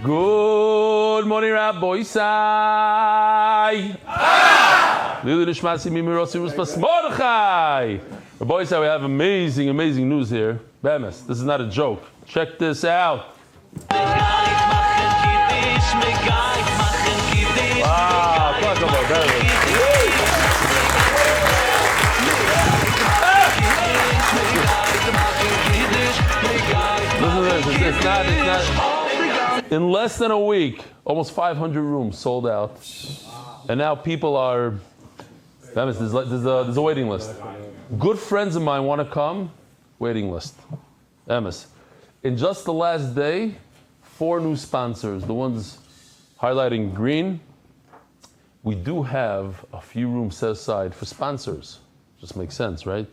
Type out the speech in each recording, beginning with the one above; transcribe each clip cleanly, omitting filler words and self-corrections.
Good morning, Rabbi Isai. Lili Nishmasi Mimirosi Ruspas Mordechai. Rabbi Isai, we have amazing news here. Bemis, this is not a joke. Check this out. Wow, talk about that. Listen to this. It's not. In less than a week, almost 500 rooms sold out, and now people are. There's a waiting list. Good friends of mine want to come. Waiting list. Emes. In just the last day, 4 new sponsors. The ones highlighting green. We do have a few rooms set aside for sponsors. Just makes sense, right?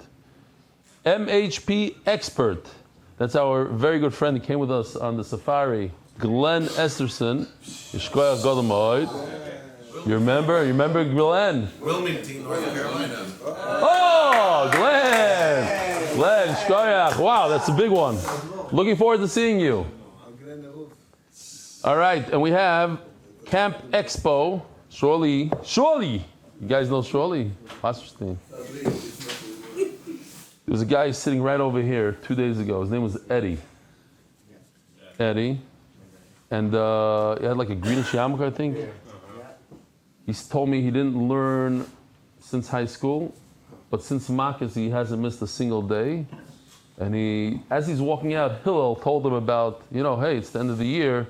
MHP Expert. That's our very good friend. He came with us on the safari. Glenn Esterson. Yishkoyach Gadol Ma'od. You remember Glenn? Wilmington, North Carolina. Oh, Glenn, Shkoyach. Wow, that's a big one. Looking forward to seeing you. All right, and we have Camp Expo. Shirley. You guys know Shirley? Wasserstein. There was a guy sitting right over here 2 days ago. His name was Eddie. And he had like a greenish yarmulke, I think. He told me he didn't learn since high school, but since Makis he hasn't missed a single day. And as he's walking out, Hillel told him about, hey, it's the end of the year.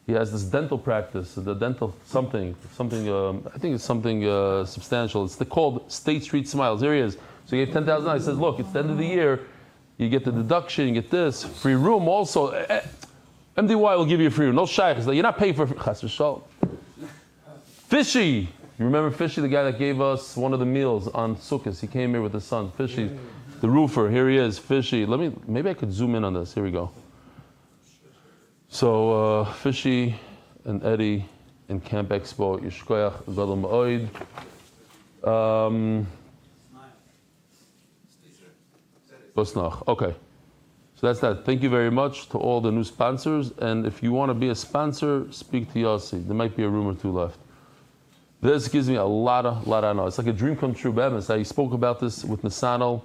He has this dental practice, the dental something. I think it's something substantial. It's called State Street Smiles. Here he is. So he gave $10,000. He says, look, it's the end of the year. You get the deduction, you get this free room. Also, MDY will give you a free room. No shaykh. You're not paying for chas v'shalom. Fishy. You remember Fishy, the guy that gave us one of the meals on Sukkot? He came here with his son. Fishy, the roofer. Here he is. Fishy. Maybe I could zoom in on this. Here we go. So Fishy and Eddie in Camp Expo. Yishkoyach Gadol Ma'od. Okay. So that's that. Thank you very much to all the new sponsors. And if you want to be a sponsor, speak to Yossi. There might be a room or two left. This gives me a lot of know. It's like a dream come true. Bemis. I spoke about this with Nisano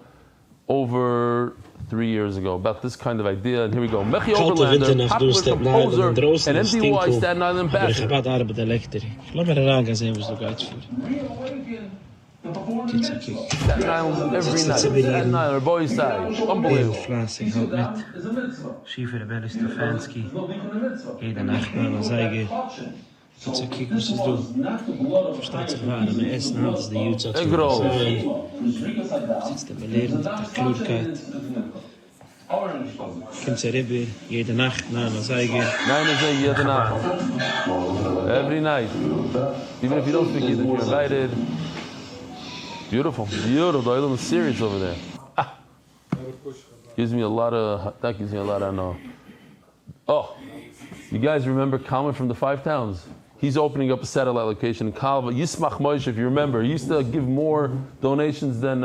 over 3 years ago, about this kind of idea. And here we go. Mechi Overlander, popular composer, and MDY Staten Island ambassador. Staten Island every night. Staten Island, boys side. Unbelievable. Schiefer Eli Stefansky. Jede Nacht mal an Seige. Jetzt kiek was es do. Verstaat sich wahr, am Essen hat es die Jutsa zu sein. Sitzt der Belehrend, der Klurkeit. Kommt sie rüber, jede Nacht, an Seige. Jede Nacht. Every night. Even if you don't speak it, if you're invited. Beautiful. The island is serious over there. That gives me a lot of know. Oh, you guys remember Kalman from the Five Towns? He's opening up a satellite location in Kalva. Yismach Moshe, if you remember, he used to give more donations than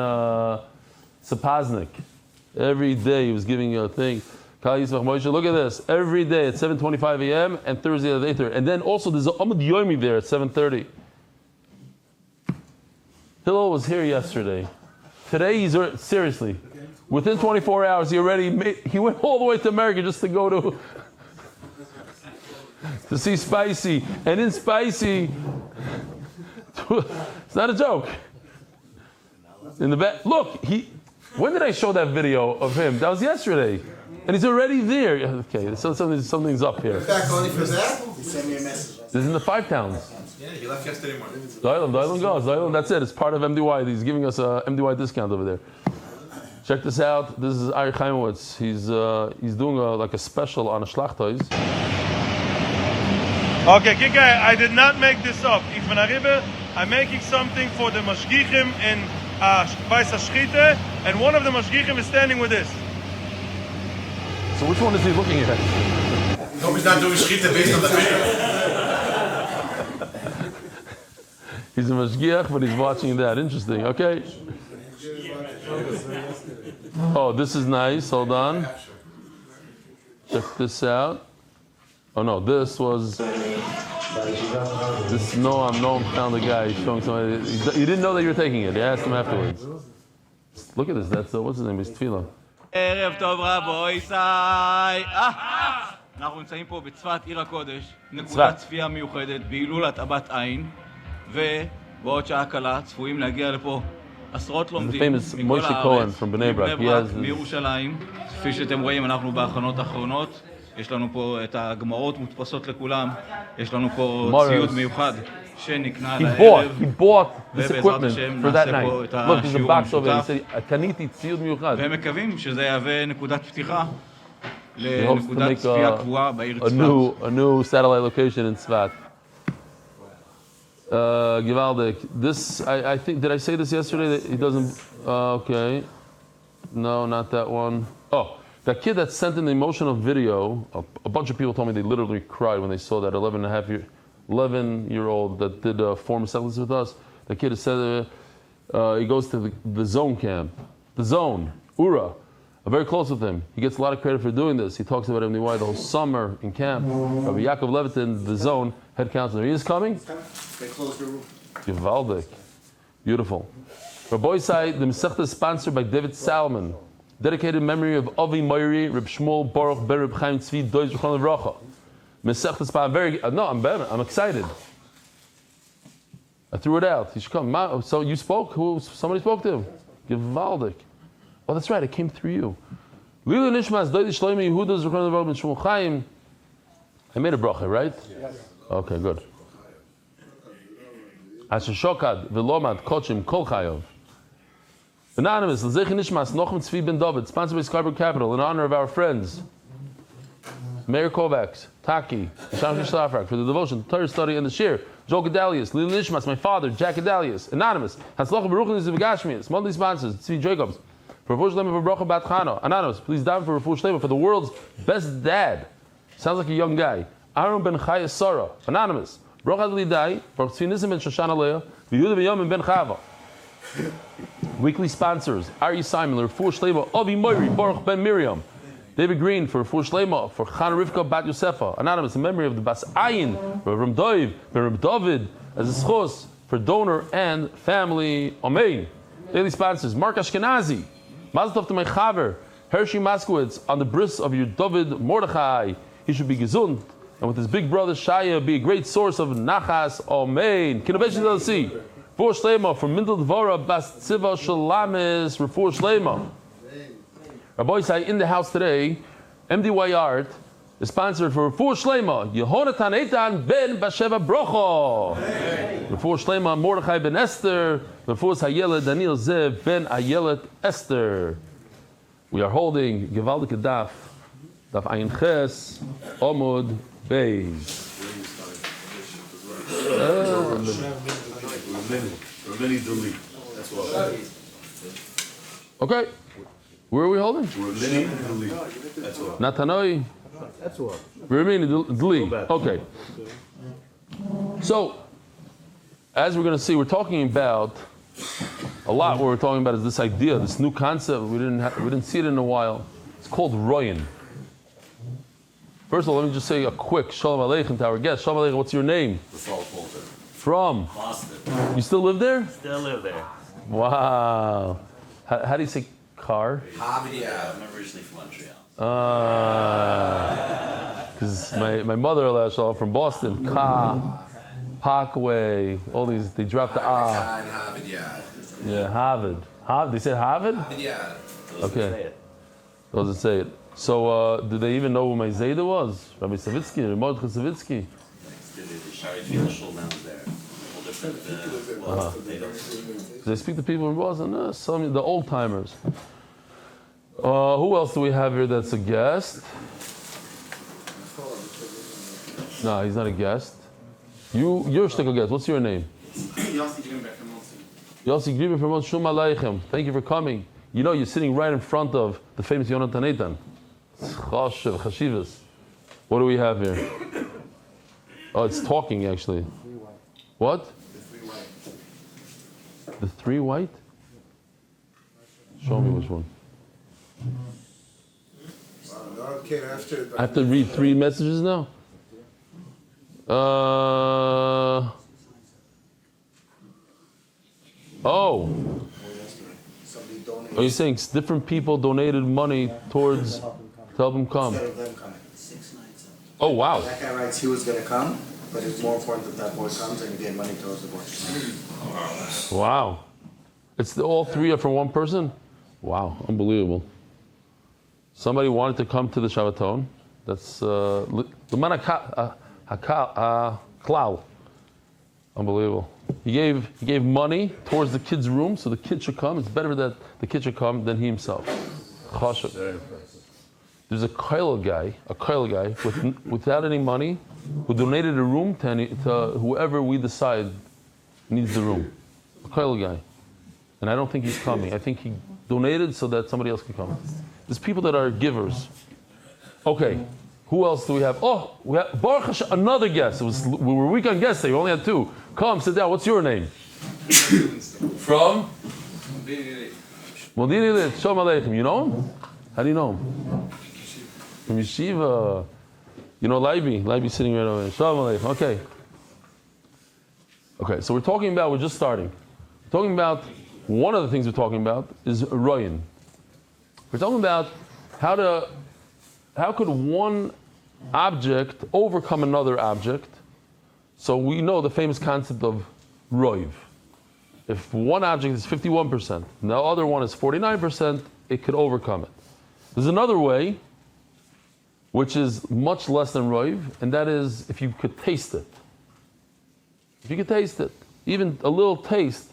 Sapaznik. Every day he was giving a thing. Kal Yismach Moshe, look at this. Every day at 7:25 a.m. and Thursday at 8:30. And then also there's a Daf Yomi there at 7:30. Hillel was here yesterday. Today seriously, within 24 hours he went all the way to America just to go to see Spicy. And in Spicy, it's not a joke. In the back, look, when did I show that video of him? That was yesterday. And he's already there. Okay, so something's up here. Back only for that? Send me a message. This is in the Five Towns. Yeah, he left yesterday morning. Doilam goes. That's it. It's part of MDY. He's giving us a MDY discount over there. Check this out. This is Ariel Chaimowitz. He's doing like a special on a Schlachtois. Okay, Kike, I did not make this up. I'm making something for the Mashgichim in Weißer Schritte, and one of the Mashgichim is standing with this. So which one is he looking at? Hope he's not doing Schritte based on the video. He's a Mashgiach, but he's watching that. Interesting. Okay. Oh, this is nice. Hold on. Check this out. Oh no, this was. This Noam found the guy showing somebody. He didn't know that you were taking it. He asked him afterwards. Look at this. That's what's his name? It's Tefillah. ערב טוב רבוי סי. אנחנו נמצאים פה בצפת עיר הקודש, נקודת צפייה מיוחדת בהילולת אבת עין, ובעוד שעה קלה צפויים להגיע לפה עשרות לומדים מכל הארץ, מבני ברק, מירושלים. כפי שאתם רואים, אנחנו בהכנות האחרונות. יש לנו פה את הגמרות מודפסות לכולם, יש לנו פה ציוד מיוחד שנקנה לערב. He bought this equipment for that night. Look, there's a box over there. He said, קניתי ציוד מיוחד. והם מקווים שזה יהווה נקודת פתיחה לנקודת צפייה קבועה בעיר צפת. A new satellite location in Tzfat. Givaldik. This, I think, did I say this yesterday? That he doesn't, okay. No, not that one. Oh, that kid that sent in the emotional video, a bunch of people told me they literally cried when they saw that 11-year-old that did form settlements with us. The kid said he goes to the zone camp. The zone, Ura, very close with him. He gets a lot of credit for doing this. He talks about MDY the whole summer in camp. Rabbi Yaakov Levitin, the zone head counselor. He is coming? They closed the room. Givaldik. Beautiful. Rabbi Isai, the Masechta is sponsored by David Salmon. Dedicated memory of Avi Moiri, Reb Shmuel, Baruch, Ben Reb Chaim Tzvi, Doiz Rechon Levracha. Masechta sponsored. No, I'm excited. I threw it out. He should come. So you spoke? Somebody spoke to him. Givaldik. Oh, that's right. It came through you. Lila Nishmas, Doiz Shloimi, Yehuda's Rechon Levracha, Ben Shmuel Chaim. I made a bracha, right? Yes. Okay, good. Asher Shokad, Vilomad, Kochim, Kol Chayov. Anonymous, L'zechi Nishmas, Nochem Tzvi Ben David, sponsored by Skyberg Capital, in honor of our friends, Meir Kovacs, Taki, Sham Shlafrak, for the devotion, Torah study, and the shir. Joel Gedalius, Lil Nishmas, my father, Jack Gedalius. Anonymous, Hatzlocha Baruch Niziv Gashmias, monthly sponsors, Tzvi Jacobs, for Refuah Shlema for Bracha Bat Chano. Anonymous, please down for Refuah Shlema for the world's best dad. Sounds like a young guy. Aaron Ben Chaya Sarah. Anonymous, Bracha Lidai, for Tzvi Nisim Ben Shoshana Leah, Yehuda Ben Yom Ben Chava. Weekly sponsors: Ari Simon, Refuah Shlema, Avi Moiri, Baruch Ben Miriam, David Green for Refuah Shlema, for Chana Rivka Bat Yosefa. Anonymous, in memory of the Bas Ayin, Ram Doiv, Ram David, as a schos for donor and family. Amen. Daily sponsors: Mark Ashkenazi, Mazel Tov to my Chaver, Hershey Maskowitz, on the bris of your David Mordechai. He should be gesund, and with his big brother Shaya, be a great source of nachas. Amen. Kinobesh LC. Refuah Shlema from Mindel Dvora Bas Tziva Shalamis. Refuah Shlema. Rabbi Isai in the house today. MDY Art is sponsored for Refuah Shlema. Yehonatan Eitan Ben Basheva Brocho. Refuah Shlema Mordechai Ben Esther. Refuah Hayelet Daniel Zev Ben Ayelet Esther. We are holding Gevaldik Daf Ayin Ches Omud Beis. Okay, where are we holding? Natanoi. That's what. Okay. So, as we're going to see, we're talking about a lot. What we're talking about is this idea, this new concept. We didn't see it in a while. It's called Royan. First of all, let me just say a quick Shalom Aleichem to our guest. Shalom Aleichem, what's your name? From? Boston. You still live there? Still live there. Wow. How do you say car? Yeah, I'm originally from Montreal. Because my mother-in-law is from Boston. Ka, Parkway, all these, they dropped the Harvard, Yeah, Harvard. They said Harvard? Yeah. Okay. Doesn't say it. So, did they even know who my Zayda was? Rabbi Savitsky, Mordechai Savitsky? They speak to people in Boston? Some the old timers. Who else do we have here that's a guest? No, he's not a guest. You're a shtickle guest. What's your name? Yossi Griber from Shum Aleichem. Thank you for coming. You know, you're sitting right in front of the famous Yonatan Eitan. Chashiv, Chashivas. What do we have here? Oh, it's talking actually. What? The three white? Show me which one. I have to read three messages now? Oh. Are you saying different people donated money towards to help him come? Instead of them coming. Oh, wow. That guy writes he was going to come, but it's more important that that boy comes and he gave money towards the boy. Wow. It's all three are from one person? Wow, unbelievable. Somebody wanted to come to the Shabbaton. That's the klal. Unbelievable. He gave money towards the kid's room, so the kid should come. It's better that the kid should come than he himself. Chashav. There's a koil guy without any money, who donated a room to whoever we decide needs the room. A koil guy. And I don't think he's coming. I think he donated so that somebody else can come. There's people that are givers. Okay, who else do we have? Oh, we have Baruch Hashem, another guest. We were weak on guests. We only had two. Come, sit down. What's your name? From? Modini Lit. Shalom Aleichem. You know him? How do you know him? From Yeshiva. You know Leiba? Leiba sitting right over there. Shalom Aleichem. Okay. Okay, so we're just starting. We're talking about, one of the things we're talking about is Royan. We're talking about how could one object overcome another object. So we know the famous concept of Roiv. If one object is 51% and the other one is 49%, it could overcome it. There's another way, which is much less than Roiv, and that is if you could taste it. If you could taste it, even a little taste,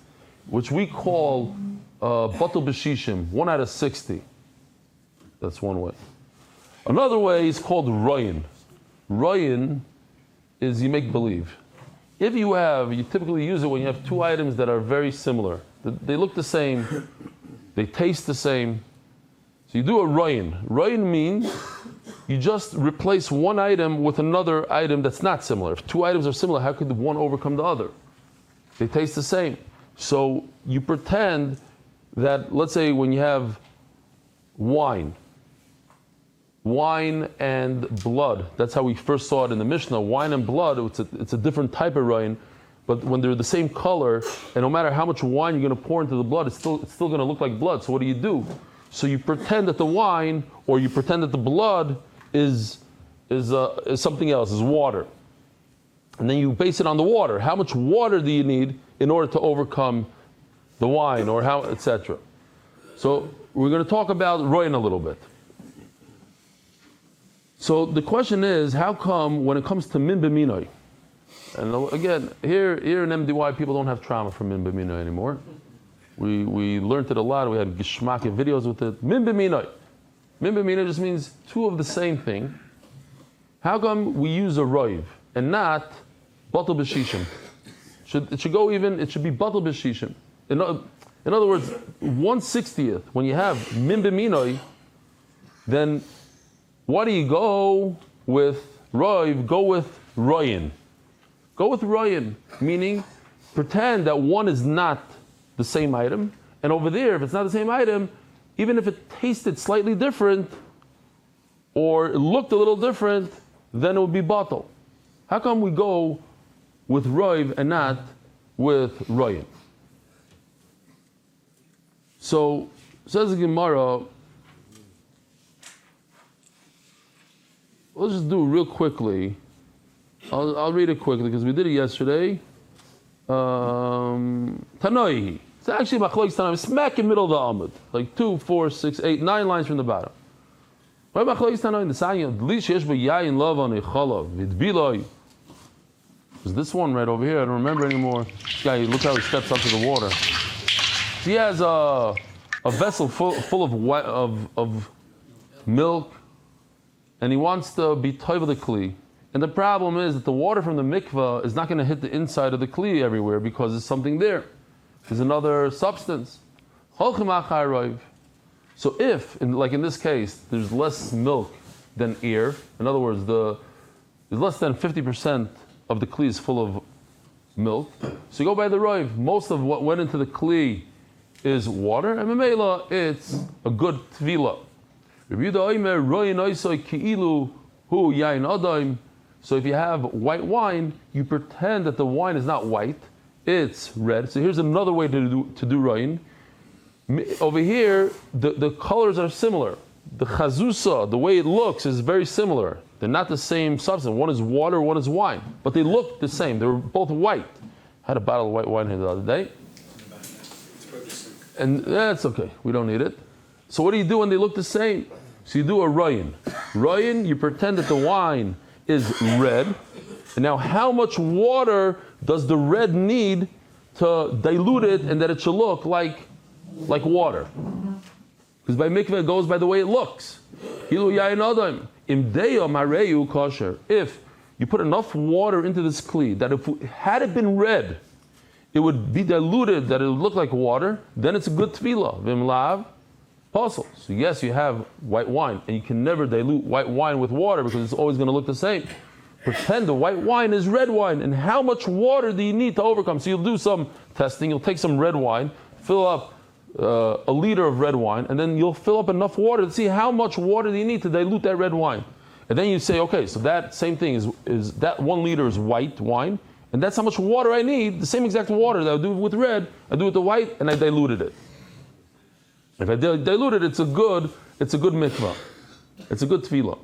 which we call batul b'shishim, 1 out of 60. That's one way. Another way is called royan. Royan is you make believe. If you typically use it when you have two items that are very similar. They look the same, they taste the same. So you do a royan. Royan means you just replace one item with another item that's not similar. If two items are similar, how could one overcome the other? They taste the same. So you pretend that, let's say when you have wine and blood, that's how we first saw it in the Mishnah, wine and blood, it's a different type of wine, but when they're the same color, and no matter how much wine you're going to pour into the blood, it's still going to look like blood. So what do? So you pretend that the wine, or you pretend that the blood is something else, is water. And then you base it on the water. How much water do you need in order to overcome the wine, or how, etc. So we're going to talk about royan a little bit. So the question is, how come when it comes to min b'minoi, and again, here in MDY people don't have trauma from min b'minoi anymore. We learned it a lot. We had geschmack videos with it. Min b'minoi. Min b'minoi just means two of the same thing. How come we use a roiv and not batul b'shishim? It should be batul b'shishim. In other words, 1/60th, when you have min b'minoi, then why do you go with roiv? Go with royan. Go with royan, meaning pretend that one is not the same item, and over there, if it's not the same item, even if it tasted slightly different or it looked a little different, then it would be batul. How come we go with roiv and not with royan? So says the Gemara. Let's just do it real quickly. I'll read it quickly because we did it yesterday. Tanoi. It's actually machlokes tanaim, smack in the middle of the Amud, like 2, 4, 6, 8, 9 lines from the bottom. Why machlokes tanaim? The saying sheyesh b'yayin lavan echalav vidbiloi. Is this one right over here? I don't remember anymore. This guy, look how he steps onto the water. He has a vessel full of milk, and he wants to be toiv the kli. And the problem is that the water from the mikvah is not going to hit the inside of the kli everywhere because there's something there. There's another substance. So if, like in this case, there's less milk than air, in other words, there's less than 50% of the kli is full of milk. So you go by the roiv. Most of what went into the kli is water, and memela, it's a good tvila. So if you have white wine, you pretend that the wine is not white, it's red. So here's another way to do royin. Over here, the colors are similar. The chazusa, the way it looks, is very similar. They're not the same substance. One is water, one is wine. But they look the same. They're both white. I had a bottle of white wine here the other day. And that's okay. We don't need it. So what do you do when they look the same? So you do a royin. Royin, you pretend that the wine is red. And now how much water does the red need to dilute it and that it should look like water? Because by mikveh it goes by the way it looks. If you put enough water into this kli that had it been red, it would be diluted, that it would look like water, then it's a good tefillah. Vimlav, puzzle. So yes, you have white wine, and you can never dilute white wine with water because it's always going to look the same. Pretend the white wine is red wine, and how much water do you need to overcome? So you'll do some testing, you'll take some red wine, fill up a liter of red wine, and then you'll fill up enough water to see how much water do you need to dilute that red wine. And then you say, okay, so that same thing is that 1 liter is white wine, and that's how much water I need, the same exact water that I do with red, I do with the white, and I diluted it. If I dilute it, it's a good mikvah. It's a good tefillah.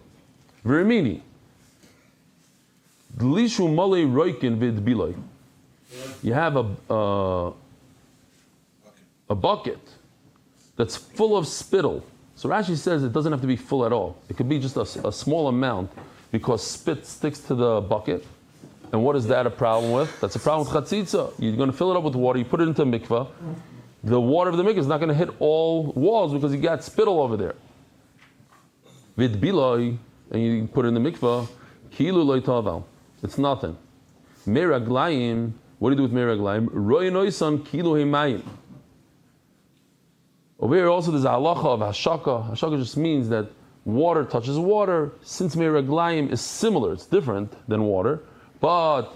Virimini. Dlishu malei roikin vid biloi. You have a bucket that's full of spittle. So Rashi says it doesn't have to be full at all. It could be just a small amount because spit sticks to the bucket. And what is that a problem with? That's a problem with chatzitza. You're going to fill it up with water, you put it into a mikvah. The water of the mikvah is not going to hit all walls because you got spittle over there. Vid biloi, and you put it in the mikvah, kilu loy taval. It's nothing. Meraglayim, what do you do with meraglayim? Roy noisan kilu heimayim. Over here also there's a halacha of hashaka. Hashaka just means that water touches water. Since meraglayim is similar, it's different than water, but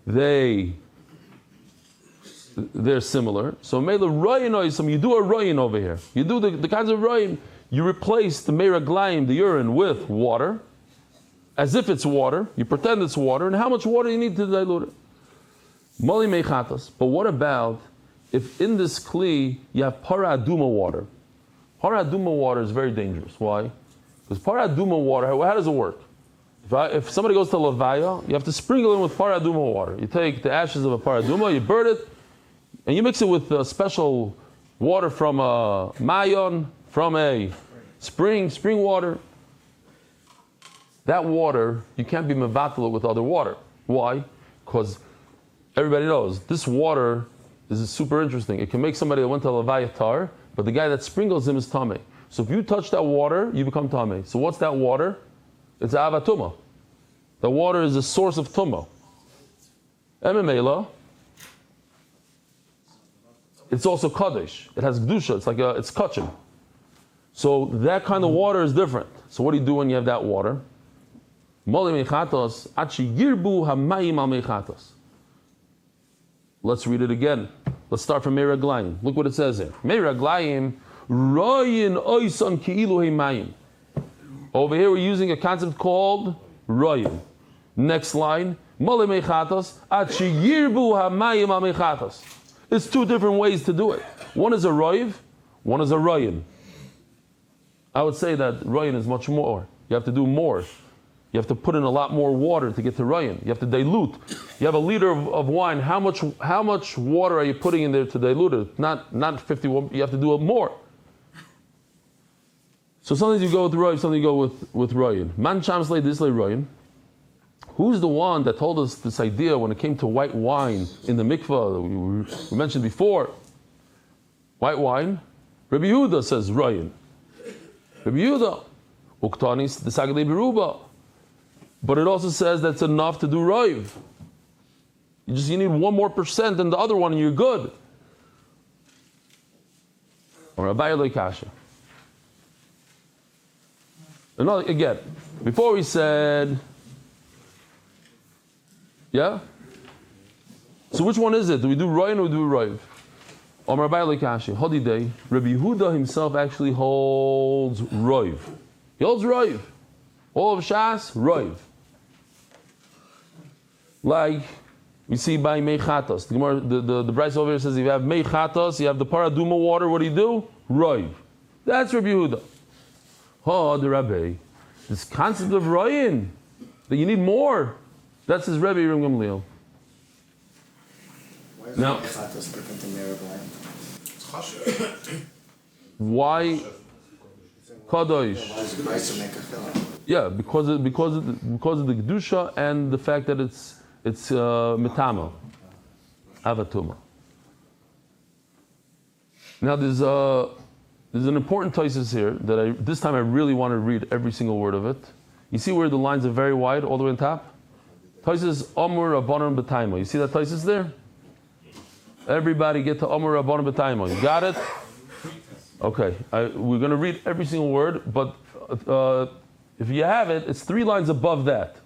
they're similar. So mele royin oisam, you do a royin over here. You do the kinds of royin. You replace the meraglayim, the urine, with water, as if it's water. You pretend it's water, and how much water you need to dilute it? Moli mechatas. But what about if in this kli you have para aduma water? Para aduma water is very dangerous. Why? Because para aduma water, how does it work? If somebody goes to Levaya, you have to sprinkle it with para aduma water. You take the ashes of a para aduma, you burn it, and you mix it with special water from a mayon, from a spring water. That water, you can't be mevatel with other water. Why? Because everybody knows this water is super interesting. It can make somebody that went to Levaya tar, but the guy that sprinkles him is tameh. So if you touch that water, you become tameh. So what's that water? It's avatuma. The water is a source of tumah. Ememela. It's also kaddish. It has gdusha. It's kachim. So that kind of water is different. So what do you do when you have that water? Let's read it again. Let's start from Meraglayim. Look what it says here. Meraglayim, royin oisan ki'ilu heimayim. Over here we're using a concept called royin. Next line, mole mechatos, yirbu hamayim al mechatos. It's two different ways to do it. One is a roiv, one is a royin. I would say that royin is much more. You have to do more. You have to put in a lot more water to get to royin. You have to dilute. You have a liter of wine. How much water are you putting in there to dilute it? Not 51. You have to do it more. So sometimes you go with royin, sometimes you go with royin. Man chamslei dislei royin. Who's the one that told us this idea when it came to white wine in the mikvah we mentioned before? White wine. Rabbi Yehuda says royin. Rabbi Yehuda, uktanis desagadei beruba. But it also says that's enough to do roiv. You need 1% more than the other one, and you're good. Or Abayalei kasha. Another again. Before we said, yeah. So which one is it? Do we do roin or do we roiv? Or Abayalei kasha. Holiday. Rabbi Yehuda himself actually holds roiv. He holds roiv. All of Shas, roiv. Like we see by Meichatos. The Bryce over here says if you have Meichatos, you have the Paraduma water, what do? Roiv. That's Rabbi Yehuda. Oh, the Rabbi. This concept of Royin, that you need more. That's his Rebbe Rim Gamliel. Why is Now, Mechatos different than Meir Bland? why Kadosh? Why is it nice to make a film? Yeah, because of the Kedusha and the fact that it's Metama, Avatuma. Now there's an important thesis here that this time I really want to read every single word of it. You see where the lines are very wide all the way on top? Thesis Amur Rabbanon B'Taima. You see that thesis there? Everybody get to Amur Rabbanon B'Taima. You got it? Okay, we're going to read every single word, but if you have it, it's 3 lines above that.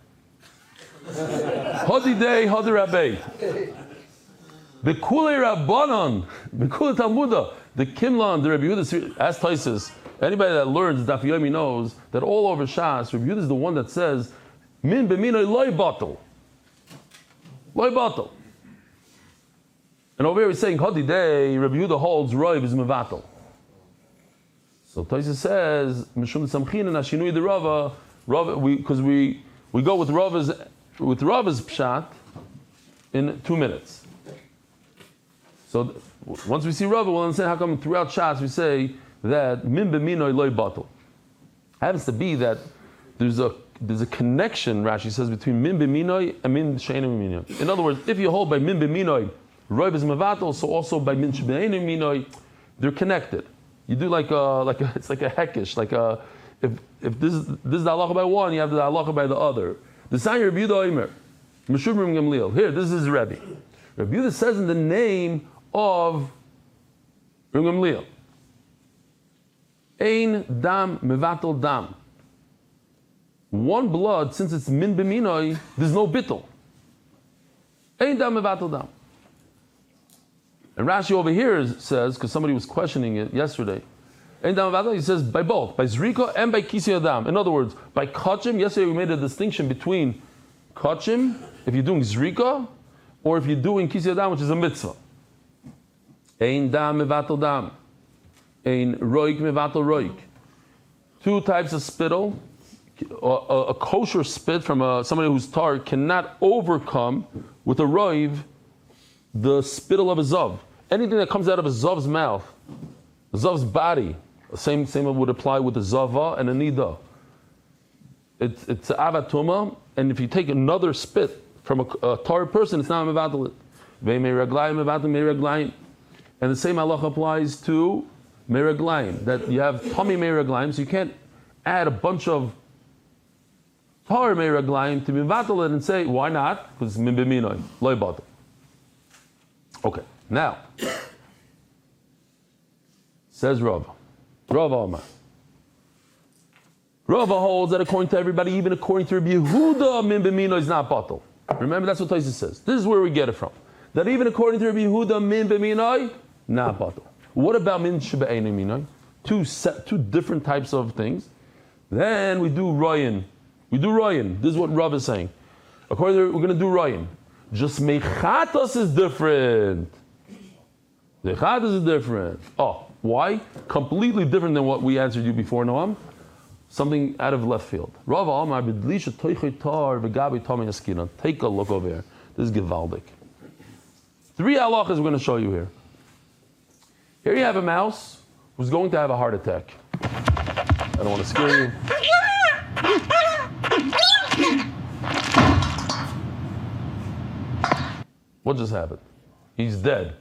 Hodi Dei, Hodi Rabbi. Bekule Rabbanon, Bekule Talmuda. The Kimlan, the Rabbi Yehuda, as Taisus, anybody that learns Daf Yomi knows that all over Shas, Rabbi Yehuda is the one that says, Min b'minoi loy batel. Loy batel. And over here he's saying, Hodi Dei, Rabbi Yehuda holds Roiv is mevatel. So Taisus says, Mishum Samchin and Ashinui the Rava, because we go with Rava's pshat in 2 minutes. So once we see Rava, we'll understand how come throughout Shas we say that min b'minoi loy batel. Happens to be that there's a connection, Rashi says, between min b'minoi and min she'einu b'minoi. In other words, if you hold by min b'minoi, roiv is mevatel, so also by min she'einu b'minoi, they're connected. You do it's like a hekish, if this is the halacha by one, you have the halacha by the other. The sign Rabbi Yehuda Omer, Meshubrim Gamliel. Here, this is Rabbi. Rabbi Yehuda says in the name of Rabbi Gamliel, Ein dam mevatel dam. One blood, since it's min b'minoi, there's no bittul. Ein dam mevatel dam. And Rashi over here says, because somebody was questioning it yesterday, Ein dam mevatel, he says by both, by zrika and by kisi adam. In other words, by kachim, yesterday we made a distinction between kachim, if you're doing zrika, or if you're doing kisi adam, which is a mitzvah. Ein dam mevatel dam. Ein roik mevatel roik. 2 types of spittle. A kosher spit from somebody who's tar cannot overcome with a roiv the spittle of a zav. Anything that comes out of a zav's mouth, a zav's body, same would apply with a zava and a nida. It's avatuma, and if you take another spit from a tar person, it's not mevatel. And the same halacha applies to meraglayim, that you have tummy meraglayim, so you can't add a bunch of tar meraglayim to mevatel it and say, why not? Because it's min b'minoi, loy batel. Okay, now, says Rava Amar. Rava holds that according to everybody, even according to Rabbi Yehuda, min b'minoi is not batel. Remember, that's what Tosfos says. This is where we get it from. That even according to Rabbi Yehuda, min b'minoi, not batel. What about min shebe'einu minoi? 2 different types of things. Then we do royin. This is what Rav is saying. According to, we're going to do royin. Just mechatos is different. Mechatos is different. Oh, why? Completely different than what we answered you before, Noam. Something out of left field. Rav Amar b'dlisha toichei tar v'gabi tamei askinan. Take a look over here. This is Givaldik. 3 halachas we're going to show you here. Here you have a mouse who's going to have a heart attack. I don't want to scare you. What just happened? He's dead.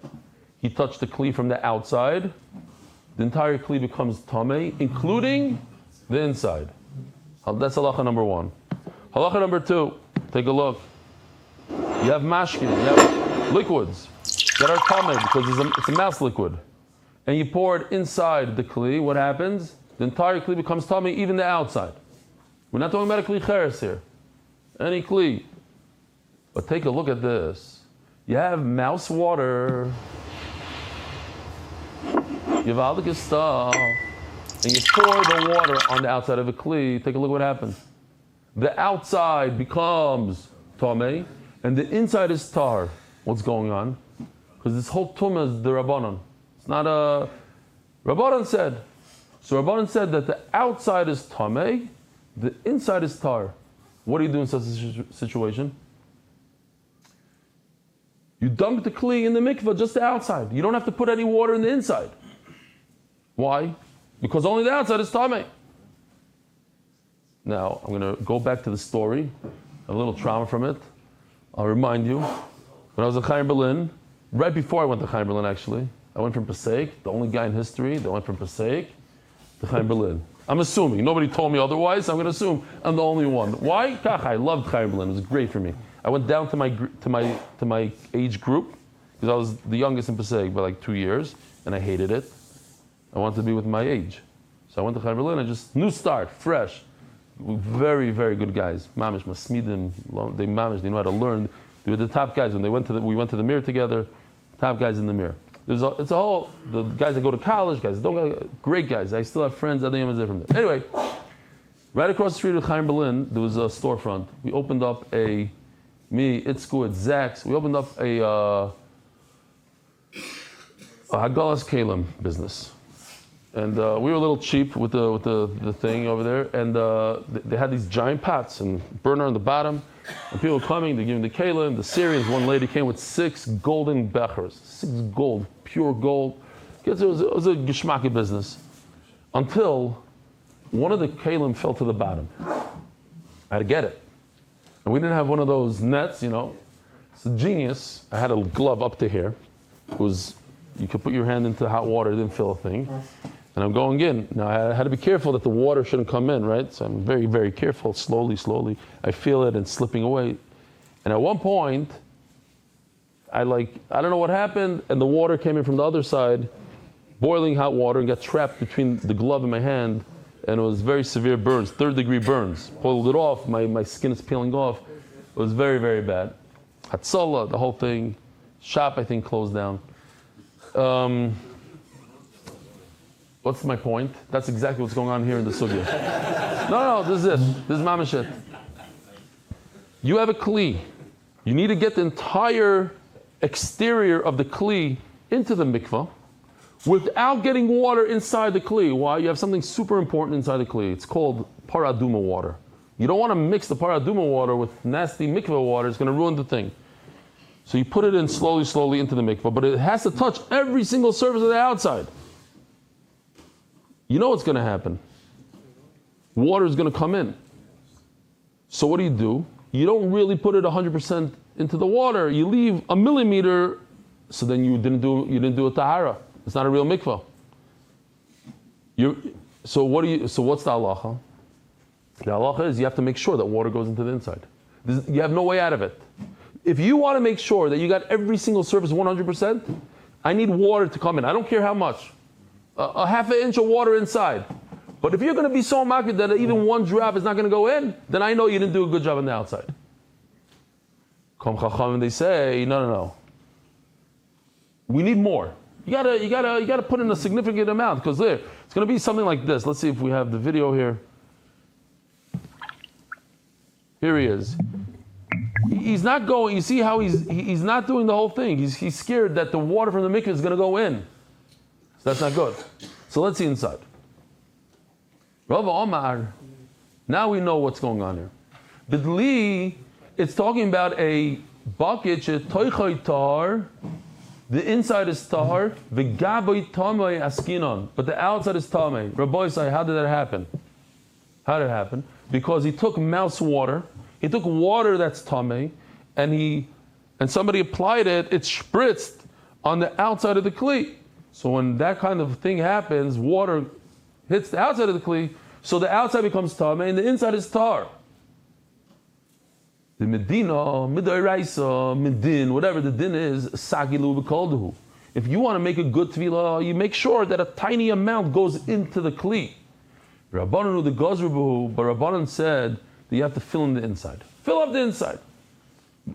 He touched the kli from the outside. The entire kli becomes tamei, including the inside. That's halacha number 1. Halacha number 2. Take a look. You have mashkin. You have liquids that are tamei because it's a mouse liquid. And you pour it inside the kli. What happens? The entire kli becomes tamei, even the outside. We're not talking about a kli cheres here. Any kli. But take a look at this. You have mouse water. You have all stuff. And you pour the water on the outside of a kli. Take a look what happens. The outside becomes tamei, and the inside is tar, what's going on? Because this whole tumah is the Rabbanon. It's not a... Rabbanon said. So Rabbanon said that the outside is tameh, the inside is tar. What do you do in such a situation? You dunk the kli in the mikveh, just the outside. You don't have to put any water in the inside. Why? Because only the outside is tameh. Now, I'm going to go back to the story. I have a little trauma from it. I'll remind you. When I was in Chaim Berlin, right before I went to Chaim Berlin actually, I went from Passaic, the only guy in history that went from Passaic to Chaim Berlin. I'm assuming. Nobody told me otherwise, so I'm going to assume I'm the only one. Why? Kach, I loved Chaim Berlin. It was great for me. I went down to my age group, because I was the youngest in Passaic by like 2 years, and I hated it. I wanted to be with my age. So I went to Chaim Berlin and just new start, fresh. Very, very good guys. Mamish, Masmidim, they mamish, they know how to learn. They were the top guys. When we went to the mirror together, top guys in the mirror. It's a whole, the guys that go to college, guys that don't go, great guys. I still have friends that they from there. Anyway, right across the street of Chaim Berlin, there was a storefront. We opened up me, Itzku, Zach's, we opened up a Hagalas Kalim business. And we were a little cheap with the thing over there, and they had these giant pots and burner on the bottom. And people were coming, they giving the kalim, the Syrians. One lady came with 6 golden bechers, 6 gold, pure gold. Because it was a geschmacky business, until one of the kalim fell to the bottom. I had to get it, and we didn't have one of those nets, you know. It's a genius. I had a glove up to here. It was, you could put your hand into hot water, it didn't feel a thing. And I'm going in. Now I had to be careful that the water shouldn't come in, right? So I'm very, very careful, slowly. I feel it and slipping away. And at one point, I don't know what happened, and the water came in from the other side, boiling hot water, and got trapped between the glove and my hand, and it was very severe burns, 3rd-degree burns. Pulled it off, my skin is peeling off. It was very, very bad. Hatzalah, the whole thing. Shop, I think, closed down. What's my point? That's exactly what's going on here in the sugya. No, this is it. This is mamashit. You have a kli. You need to get the entire exterior of the kli into the mikvah without getting water inside the kli. Why? You have something super important inside the kli. It's called paraduma water. You don't want to mix the paraduma water with nasty mikvah water. It's going to ruin the thing. So you put it in slowly into the mikvah, but it has to touch every single surface of the outside. You know what's going to happen. Water is going to come in. So what do? You don't really put it 100% into the water. You leave a millimeter, so then you didn't do a tahara. It's not a real mikvah. So what's the halacha? The halacha is you have to make sure that water goes into the inside. You have no way out of it. If you want to make sure that you got every single surface 100%, I need water to come in. I don't care how much. A half an inch of water inside. But if you're going to be so makid that even one drop is not going to go in, then I know you didn't do a good job on the outside. Kom Chacham, they say, no. We need more. You gotta put in a significant amount, because it's going to be something like this. Let's see if we have the video here. Here he is. He's not going. You see how he's not doing the whole thing. He's scared that the water from the mikveh is going to go in. So that's not good. So let's see inside. Rav Omar. Now we know what's going on here. Bidli, it's talking about a bucket. Tar. The inside is tar. V'gaboy tamei askinon. But the outside is tamei. Rabbi say, how did that happen? How did it happen? Because he took mouse water. He took water that's tamei, and somebody applied it. It spritzed on the outside of the kli. So when that kind of thing happens, water hits the outside of the kli, so the outside becomes tamei and the inside is tar. The medina, midoraisa, medin, whatever the din is, sagilu b'kolduhu. If you want to make a good tevilah, you make sure that a tiny amount goes into the kli. Rabbanan the gozrubu, but Rabbanan said that you have to fill in the inside. Fill up the inside.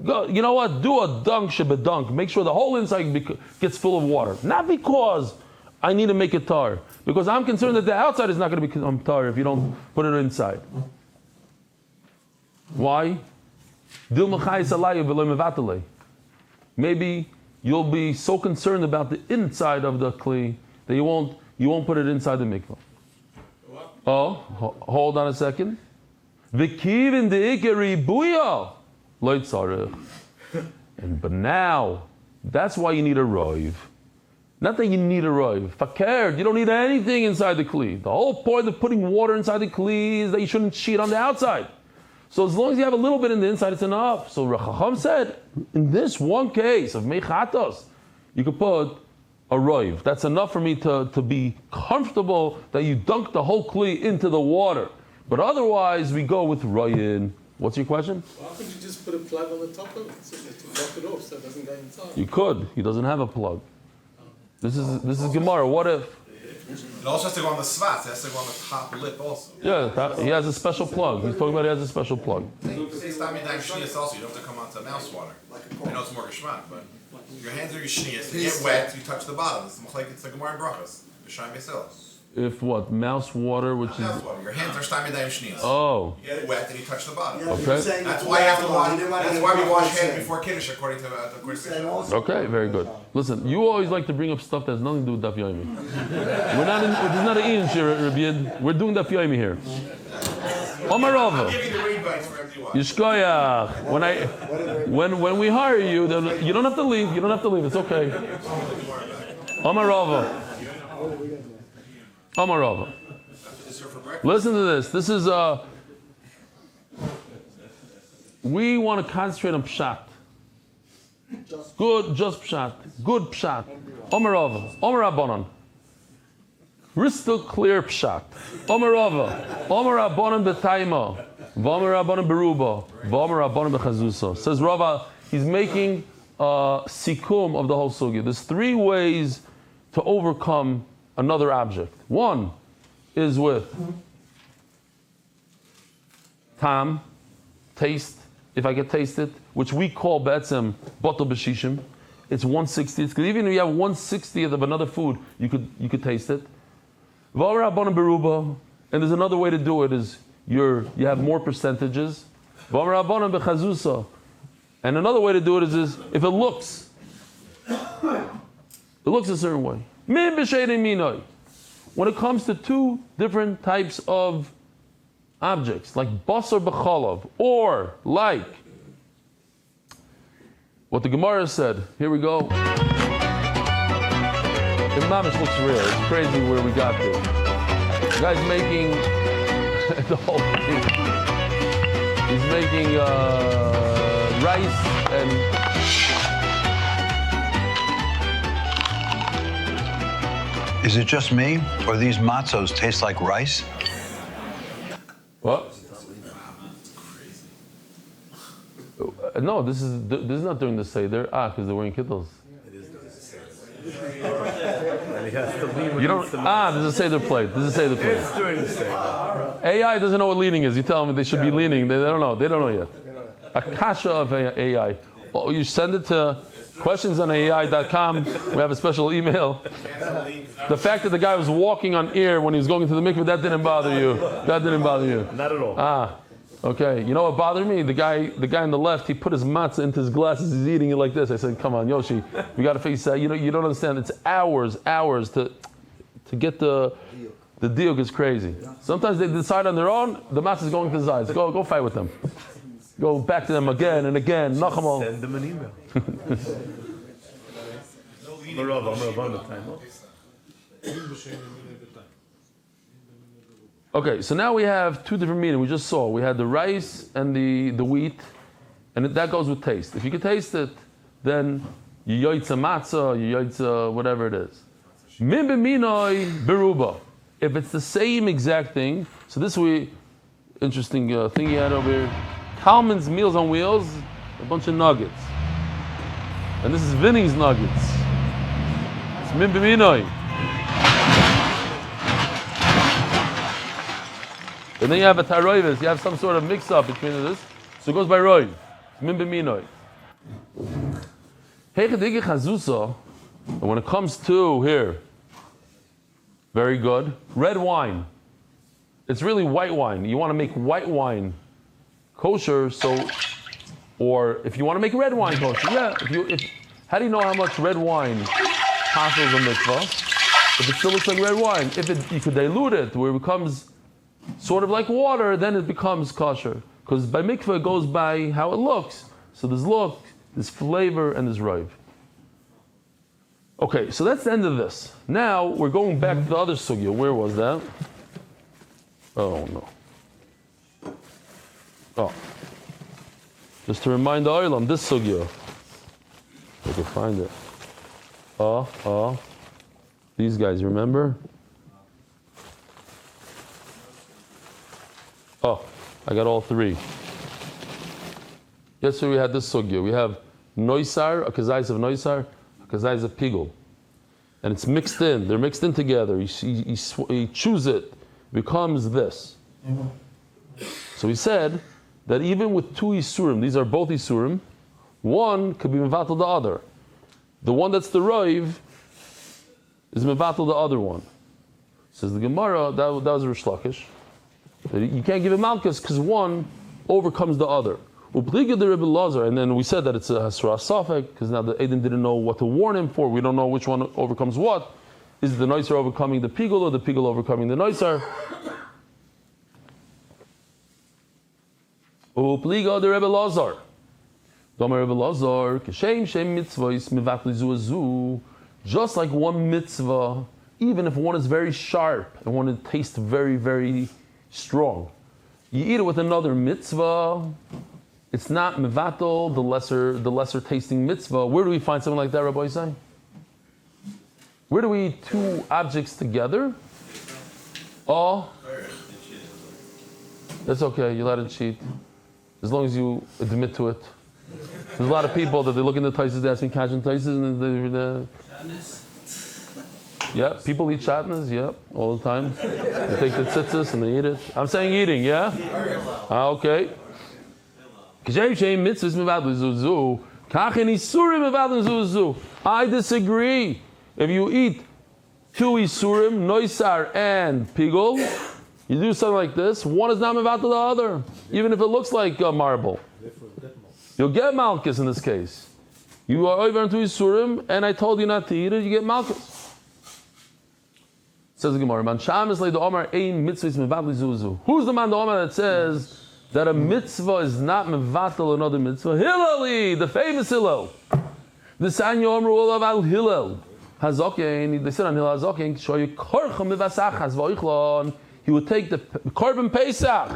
Go, you know what? Do a dunk shebedunk. Make sure the whole inside gets full of water. Not because I need to make it tar. Because I'm concerned that the outside is not going to become tar if you don't put it inside. Why? Maybe you'll be so concerned about the inside of the kli that you won't put it inside the mikvah. Oh, hold on a second. But now, that's why you need a roiv. Not that you need a roiv. Fakir, you don't need anything inside the kli. The whole point of putting water inside the kli is that you shouldn't cheat on the outside. So as long as you have a little bit in the inside, it's enough. So Rachacham said, in this one case of mechatos, you could put a roiv. That's enough for me to be comfortable that you dunk the whole kli into the water. But otherwise, we go with royin. What's your question? Why couldn't you just put a plug on the top of it to block it off so it doesn't go inside? You could. He doesn't have a plug. This is Gemara. What if? It also has to go on the svat. It has to go on the top lip also. Yeah, he has a special plug. He's talking about he has a special plug. It's not mean shnias also. You don't have to come onto mouse water. I know it's more geschmack, but your hands are your shnias. They get wet. You touch the bottom. It's like Gemara and brachas. B'shaim Yisrael. If what? Mouse water, which Mouse water. Your hands are stamidayim shnias. Oh. You get wet and you touch the bottom. Okay. That's why you have to wash. That's why we wash hands before kiddush, according to Okay, very good. Listen, you always like to bring up stuff that has nothing to do with Daf Yomi. We're not this is not an Ian shir, Rabbi Yid. We're doing Daf Yomi here. Omarova. I'm giving you the read bites for empty water. Yishkoyach. When we hire you, then you don't have to leave. You don't have to leave. It's okay. Omarova. Omarova. Listen to this. This is we want to concentrate on pshat. Good, just pshat. Good pshat. Omarova. Omarabonon. Crystal clear pshat. Omarova. Omarabonon betaima. Vomarabonon beruba. Vomarabonon bechazusa. Says Rava, he's making a sikum of the whole sugya. There's three ways to overcome another object. One is with tam, taste. If I could taste it, which we call betzem batal b'shishim, it's 1/60th. Even if you have 1/60th of another food, you could taste it. V'amar beruba, and there's another way to do it is you have more percentages. V'amar bechazusa, and another way to do it is if it looks a certain way. When it comes to two different types of objects, like basar b'chalav, or like what the Gemara said, here we go. The mamish looks rare. It's crazy where we got to. The guy's making the whole thing. He's making rice and. Is it just me, or these matzos taste like rice? What? No, this is not during the Seder. Because they're wearing kittles. You don't. This is a Seder plate. This is a Seder plate. It's during the Seder. AI doesn't know what leaning is. You tell them they should be leaning. They don't know. They don't know yet. A kasha of AI. Oh, you send it to questions@ai.com. We have a special email. The fact that the guy was walking on air when he was going into the mikveh, that didn't bother you. That didn't bother you. Not at all. Okay. You know what bothered me? The guy on the left, he put his matzah into his glasses. He's eating it like this. I said, "Come on, Yoshi, we got to face that. You don't understand. It's hours to get the diuk is crazy. Sometimes they decide on their own. The matzah is going to his eyes. Go fight with them. Go back to them again and again. Nachamal. Send them an email. Okay, so now we have two different meanings. We just saw. We had the rice and the wheat, and that goes with taste. If you can taste it, then you yoitza matzah, you yoitza whatever it is. Min b'minoi beruba. If it's the same exact thing, so this interesting thing he had over here. Kalman's Meals on Wheels, a bunch of nuggets. And this is Vinny's nuggets. It's min b'minoi. And then you have a taroivis, you have some sort of mix-up between this. So it goes by roiv. It's min b'minoi. Heichadigi chazusa, and when it comes to here, very good, red wine. It's really white wine. You want to make white wine kosher, so Or if you want to make red wine kosher, yeah. How do you know how much red wine passes a mitzvah? If it still looks like red wine, you could dilute it where it becomes sort of like water, then it becomes kosher. Because by mikvah it goes by how it looks. So there's look, there's flavor, and there's rive. Okay, so that's the end of this. Now we're going back to the other sugya. Where was that? Oh no. Oh. Just to remind the Ariel, this sugya. If I can find it. These guys, remember? Oh, I got all three. Yesterday we had this sugya. We have noisar, a kazais of noisar, a kazais of pigul. And it's mixed in. They're mixed in together. You choose it. It becomes this. So he said that even with two isurim, these are both isurim, one could be mevatel the other. The one that's the roiv is mevatel the other one. Says the Gemara, that was Rish Lakish. You can't give a malchus because one overcomes the other. And then we said that it's a hasra safek because now the Edom didn't know what to warn him for. We don't know which one overcomes what. Is it the noisar overcoming the pigul or the pigul overcoming the noisar? Upliga the Rebbe Lazar. Domer Rebbe Lazar, Keshem Shem mitzvahs mevatli zu azu. Just like one mitzvah, even if one is very sharp and one tastes very, very strong, you eat it with another mitzvah. It's not mevatel, the lesser tasting mitzvah. Where do we find something like that, Rabbi Yisai? Where do we eat two objects together? Oh, that's okay. You're allowed to cheat as long as you admit to it. There's a lot of people that they look in the taises, they ask me kashan taises, and yeah, people eat shatnas, yeah, all the time. They take the tzitzis and they eat it. I'm saying eating, yeah? Okay. I disagree. If you eat two isurim, noisar and pigul, you do something like this, one is not mevatel the other, even if it looks like marble. You'll get malchus in this case. You are over into isurim, and I told you not to eat it, you get malchus. Says the Gemara, who's the man the Omar that says that a mitzvah is not mevatel another mitzvah? Hillel, the famous Hillel. The Sanya Omer will have al Hillel. Hazokin, they said on Hillel Hazokin, shoyu korcha mivasach hazvoichlon. He would take the korban pesach,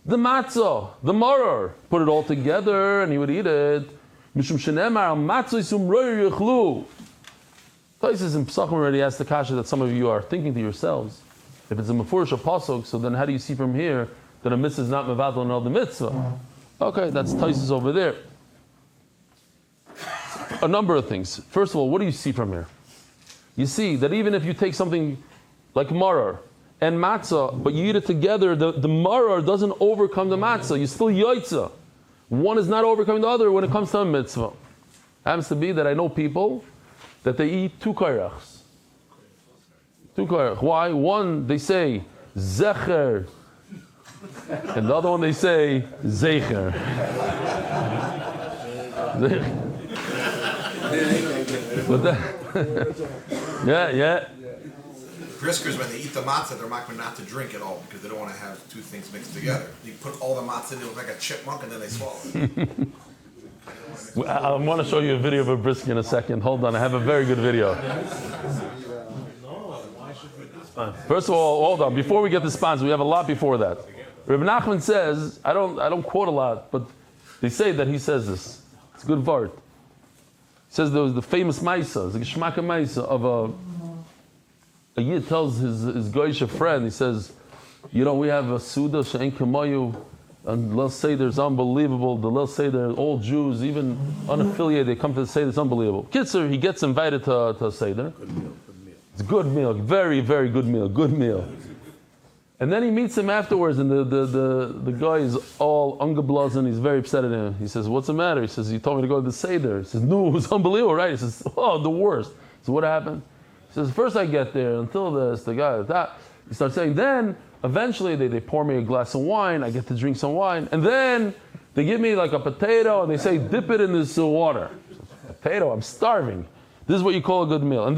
the matzah, the maror, put it all together, and he would eat it. Mishum shenemar al matzah isum royer yichlu. Places in Pesachim already asked the kasha that some of you are thinking to yourselves. If it's a mefurish or pasuk, so then how do you see from here that a mitzvah is not mevatel another mitzvah? Okay, that's Taisus over there. A number of things. First of all, what do you see from here? You see that even if you take something like maror and matzah, but you eat it together, the maror doesn't overcome the matzah. You still yoitza. One is not overcoming the other when it comes to a mitzvah. Happens to be that I know people that they eat two kairachs. Two kairach. Why? One, they say zecher, and the other one they say zecher. But that, yeah. Briskers, when they eat the matzah, they're not to drink at all because they don't want to have two things mixed together. You put all the matzah in, it looks like a chipmunk, and then they swallow it. I want to show you a video of a brisket in a second. Hold on, I have a very good video. First of all, hold on. Before we get the sponsor, we have a lot before that. Reb Nachman says, I don't quote a lot, but they say that he says this. It's a good vart. He says there was the famous Maisa, the Geshmaka Maisa of a Yid tells his Goyish friend, he says, we have a Suda She'en Kamayu, and let's say there's unbelievable. Let's say they're all Jews, even unaffiliated. They come to say it's unbelievable. Kitzer, he gets invited to a Seder. It's a good meal, very, very good meal, good meal. And then he meets him afterwards, and the guy is all ungeblasen. He's very upset at him. He says, "What's the matter?" He says, "You told me to go to the Seder." He says, "No, it was unbelievable, right?" He says, "Oh, the worst." So what happened? He says, "First I get there, until this, the guy, that." He starts saying, then eventually they pour me a glass of wine, I get to drink some wine, and then They give me like a potato and they say, dip it in this water. Potato, I'm starving. This is what you call a good meal. And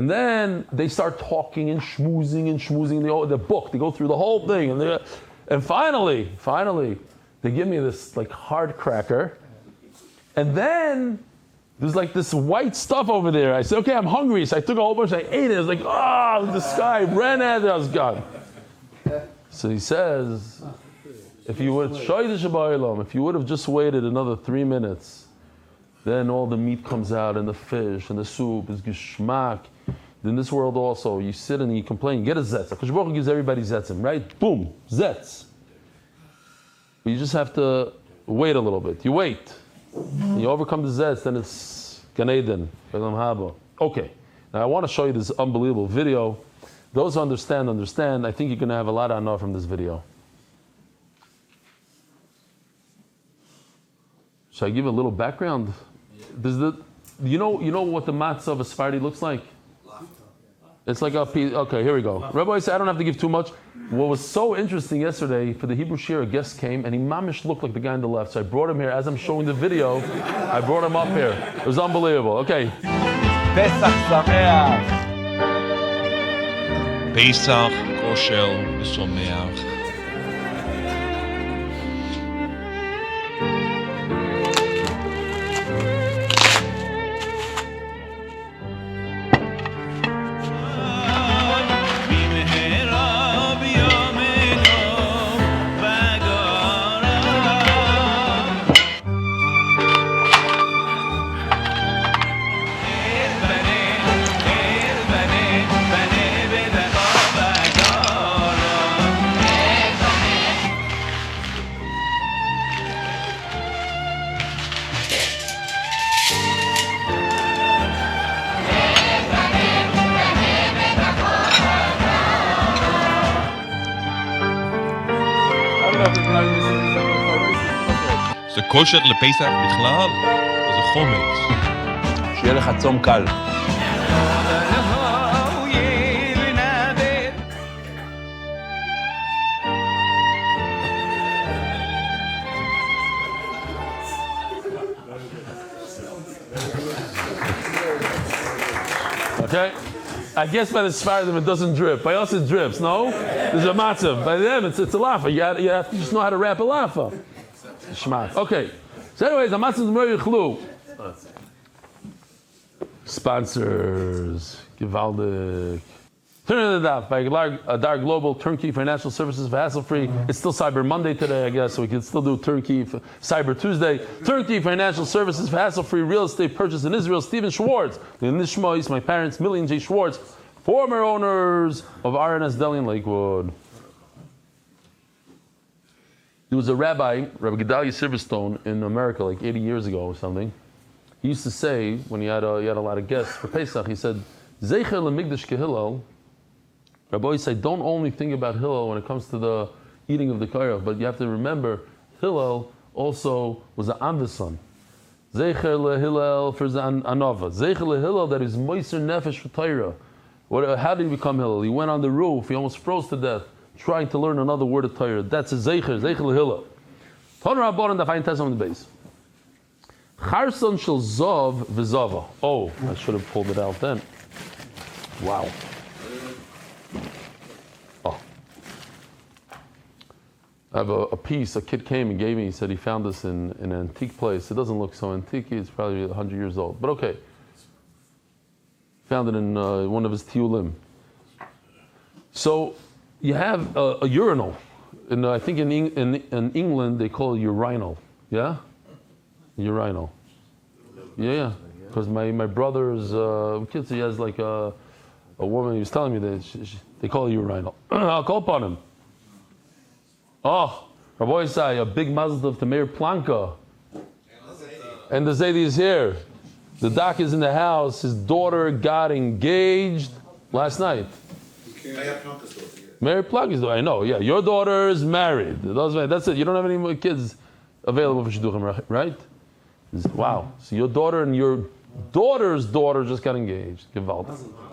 then they start talking and schmoozing the book. They go through the whole thing. And finally, they give me this like hard cracker. And then there's like this white stuff over there. I said, okay, I'm hungry. So I took a whole bunch, I ate it. I was like, the sky ran at it, I was gone. So he says, if you would have just waited another 3 minutes, then all the meat comes out and the fish and the soup is geschmack. In this world also, you sit and you complain, you get a zetz. HaKadosh Baruch Hu gives everybody zetzim, right? Boom, zetz. But you just have to wait a little bit. You wait. And you overcome the zetz, then it's Gan Eden, Olam Haba. Okay, now I want to show you this unbelievable video. Those who understand. I think you're going to have a lot to know from this video. Should I give a little background? You know what the matzah of a Sephardi looks like? It's like a piece. Okay, here we go. Rabbi said I don't have to give too much. What was so interesting yesterday, for the Hebrew Shir, a guest came and he mamish looked like the guy on the left. So I brought him here. As I'm showing the video, I brought him up here. It was unbelievable. Okay. Pesach Sameach. Pesach kosher v'someach. זה כושר לפסח בכלל, זה חומץ. שיהיה לך צום קל. Okay? I guess by the Sephardim it doesn't drip. By us it drips, no? There's a matzav. By them it's a lafa. You have to just know how to wrap a lafa. Shmat. Okay. So anyways, a matzav d'mor yichlu. Sponsors. Givaldik. Turn to the daf by Adar Global Turnkey Financial Services for hassle-free. It's still Cyber Monday today, I guess, so we can still do Turnkey for Cyber Tuesday. Turnkey Financial Services for hassle-free real estate purchase in Israel. Stephen Schwartz, the Nishmois, my parents, Million J. Schwartz, former owners of RNS Deli in Lakewood. There was a Rabbi Gedalia Silverstone in America like 80 years ago or something. He used to say, when he had a lot of guests for Pesach, he said, Zeicher le'migdash kehillel. Rabbi said, don't only think about Hillel when it comes to the eating of the Kairach, but you have to remember, Hillel also was an Anva's son. Zeicher le'Hillel for Anova. Zeicher le'Hillel that is moiser nefesh for Torah. How did he become Hillel? He went on the roof, he almost froze to death, trying to learn another word of Torah. That's a Zeicher le'Hillel. Ton Rabbanon Dafayin Tesam on the base. Charson shel Zov v'Zava. Oh, I should have pulled it out then. Wow. Oh. I have a piece, a kid came and gave me, he said he found this in an antique place. It doesn't look so antique, it's probably 100 years old. But okay. Found it in one of his tiulim. So, you have a urinal. I think in England they call it urinal. Yeah? Urinal. Yeah. Because my brother's kids, he has like a woman, he was telling me that they call it urinal. I'll call upon him. Oh, Rabbi Isai, a big mazel tov to Meir Planka. And the Zaidi is here. The doc is in the house. His daughter got engaged last night. Meir Planka is I know, yeah. Your daughter is married. That's it. You don't have any more kids available for Shidduchim, right? Wow. So your daughter and your daughter's daughter just got engaged. Gewalt.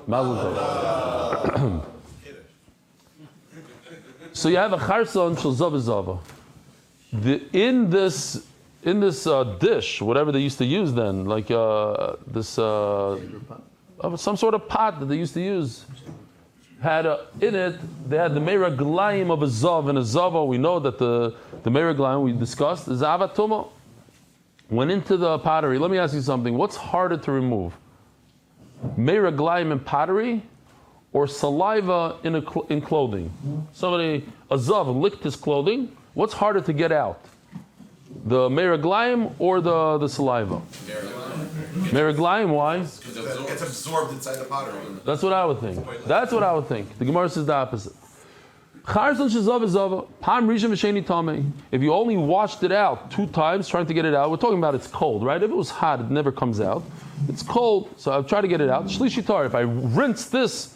Mazel tov. So you have a charson shel zava. in this dish, whatever they used to use then, like some sort of pot that they used to use, had in it, they had the meraglayim of a zav, and a zava, we know that the meraglayim we discussed, is avatuma, went into the pottery. Let me ask you something, what's harder to remove? Meraglayim in pottery, or saliva in clothing? Somebody, a zav, licked his clothing, what's harder to get out? The meraglayim or the saliva? Meraglayim, why? Because it gets absorbed inside the pottery. That's what I would think. That's what I would think. The Gemara says the opposite. If you only washed it out 2 times, trying to get it out, we're talking about it's cold, right? If it was hot, it never comes out. It's cold, so I'll try to get it out. Shlishitar, if I rinse this,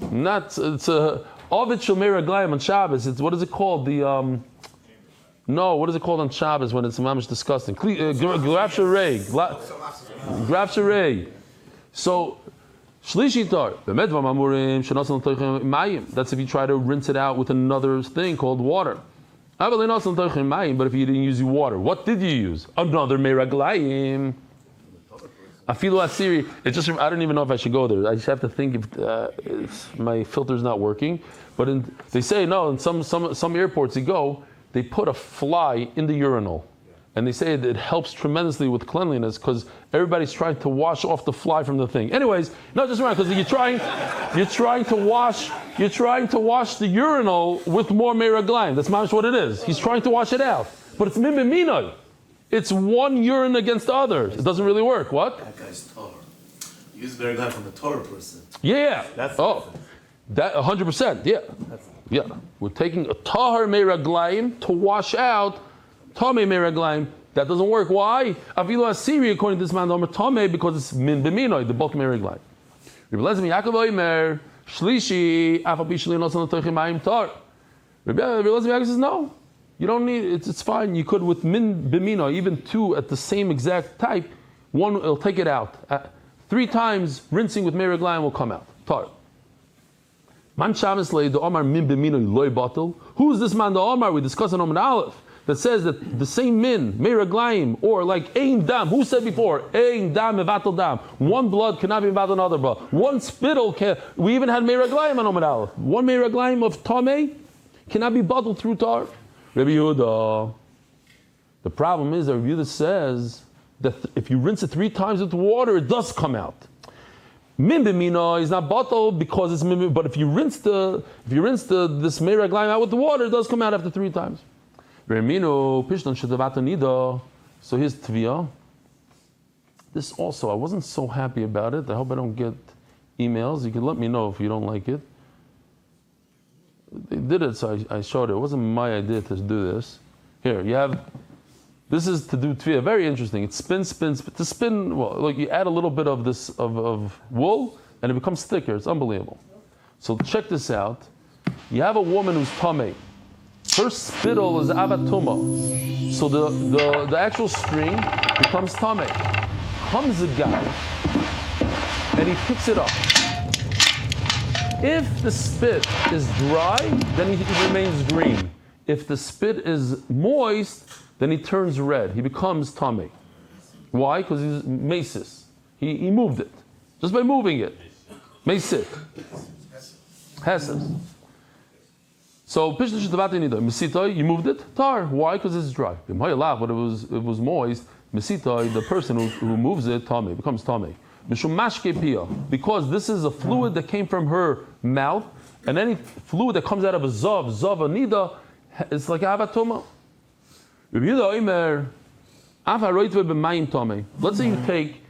it's a Ovid Shel Meraglayim on Shabbos. It's, what is it called? What is it called on Shabbos when it's mamish disgusting? Graf Sharei. Graf Sharei. So, Shlishitar. That's if you try to rinse it out with another thing called water. But if you didn't use water, what did you use? Another Meraglayim. Afilu Asiri. It's just, I don't even know if I should go there. I just have to think if my filter's not working. But they say, no, in some airports you go, they put a fly in the urinal, and they say it helps tremendously with cleanliness because everybody's trying to wash off the fly from the thing. Anyways, not just around because you're trying to wash the urinal with more meraglayim. That's not what it is. He's trying to wash it out, but it's mimimino. It's one urine against the other. It doesn't really work. What? That guy's Torah. Use meraglayim from the Torah person. Yeah. That 100%. Yeah. Yeah, we're taking a tahar meraglayim to wash out tamei meraglayim. That doesn't work. Why? Avilu asiri, according to this man, tamei, because it's min b'minoi, the bulk meraglayim. Rabbi Elazar Yaakov Omer shlishi afal b'shlin osan l'toichim ma'im tar. Rabbi Elazar Yaakov says no, you don't need it. It's fine. You could with min b'minoi, even 2 at the same exact type. One will take it out. 3 times rinsing with meraglayim will come out. Tar. Man Shabbos lay the Omar min b'minoi loy batel. Who's this man, the Omar? We discussed in Omar Aleph that says that the same min meraglayim or like ein dam. Who said before ein dam mevatel dam? One blood cannot be mevatel another blood. One spittle can. We even had meraglayim on Omar Aleph. One meraglayim of tamei cannot be bottled through tar. Rabbi Yehuda. The problem is that Rabbi Yehuda says that if you rinse it 3 times with water, it does come out. Min b'mina is not bottled because it's min, but if you rinse this meraglayim out with the water, it does come out after 3 times. So here's tviyah. This also, I wasn't so happy about it. I hope I don't get emails. You can let me know if you don't like it. They did it, so I showed it. It wasn't my idea to do this. Here, you have. This is to do tviyah. Very interesting. It spins. To spin, well, look, you add a little bit of this of wool, and it becomes thicker. It's unbelievable. So check this out. You have a woman who's tamei. Her spittle is avatuma. So the actual string becomes tamei. Comes a guy, and he picks it up. If the spit is dry, then he remains green. If the spit is moist, then he turns red. He becomes tamei. Why? Because he's mesis. He moved it. Just by moving it. Mesit. Hesses. So, Mesitoi, you moved it. Tar. Why? Because it's dry. But it was moist. Mesitoi, the person who moves it, tamei, becomes tamei. Because this is a fluid that came from her mouth, and any fluid that comes out of a zav anida, it's like avatoma. Let's say you take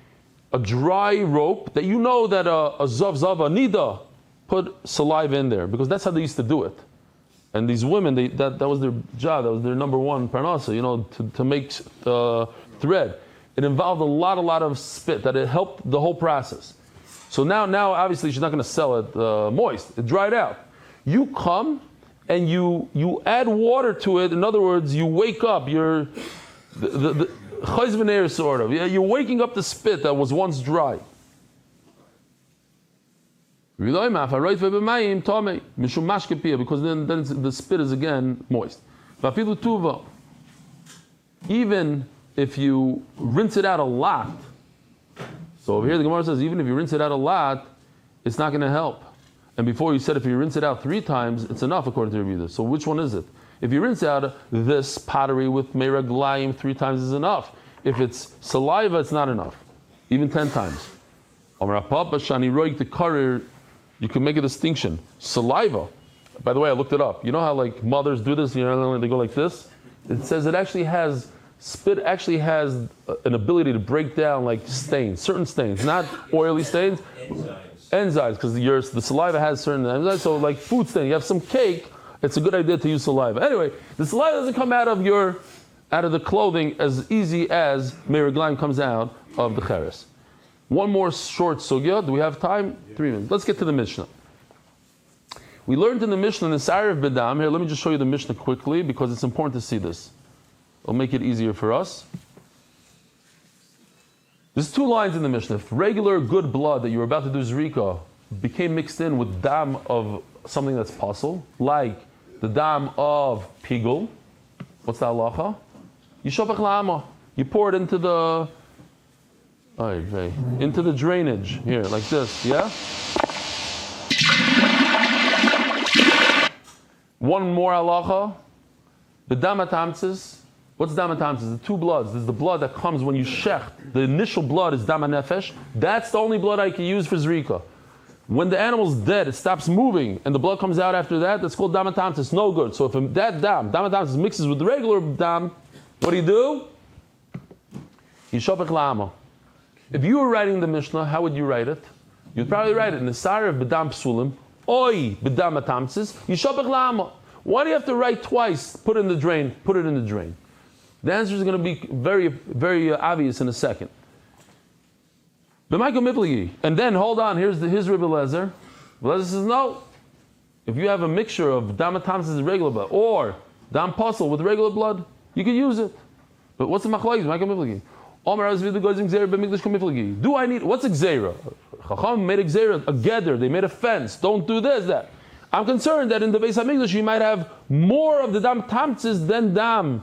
a dry rope that you know that a zav anida put saliva in there, because that's how they used to do it. And these women, that was their job, that was their number one parnasa, to make thread. It involved a lot of spit, that it helped the whole process. So now obviously she's not going to sell it moist. It dried out. You come and you add water to it. In other words, you wake up the chayzvener sort of. Yeah, you're waking up the spit that was once dry. Because then the spit is again moist. even if you rinse it out a lot. So over here the Gemara says, even if you rinse it out a lot, it's not going to help. And before you said if you rinse it out 3 times, it's enough according to Rebbe. So which one is it? If you rinse out this pottery with meiraglayim 3 times is enough. If it's saliva, it's not enough. Even 10 times. You can make a distinction. Saliva. By the way, I looked it up. You know how like mothers do this? You know, they go like this. It says it actually has spit. Actually has an ability to break down like stains, certain stains, not oily stains. Enzymes, because the saliva has certain enzymes. So like food stain, you have some cake. It's a good idea to use saliva. Anyway, the saliva doesn't come out of the clothing as easy as meiraglayim comes out of the cheres. One more short sugya. Do we have time? 3 minutes. Let's get to the Mishnah. We learned in the Mishnah in the Sar of Bedam. Here, let me just show you the Mishnah quickly because it's important to see this. It'll make it easier for us. There's 2 lines in the Mishnah. If regular good blood that you were about to do zrika became mixed in with dam of something that's possible, like the dam of pigul, what's the halacha? Yishopach la'ama. You pour it into the drainage here, like this, yeah? One more halacha. The damatamtzis. What's damatamtzis? The 2 bloods. There's the blood that comes when you shecht. The initial blood is damanefesh. That's the only blood I can use for zrika. When the animal's dead, it stops moving, and the blood comes out after that, that's called damatamtzis. No good. So if that damatamtzis mixes with the regular dam, what do? Yishopach la'ama. If you were writing the Mishnah, how would you write it? You'd probably write it in the Sar of Bedam Psulim, Oi Bedam Atamtzis, Yishopach la'ama. Why do you have to write twice, put it in the drain? The answer is going to be very, very obvious in a second. And then, hold on, here's Rebbe Lezer. Lezer says, no. If you have a mixture of Dam Atamtzis and regular blood, or Dam Pasel with regular blood, you can use it. But what's the machlokes? Do I need, what's a gzeira? Chacham made a gzeira, a gather, they made a fence, don't do this, that. I'm concerned that in the Beis HaMikdash you might have more of the dam tamtzis than dam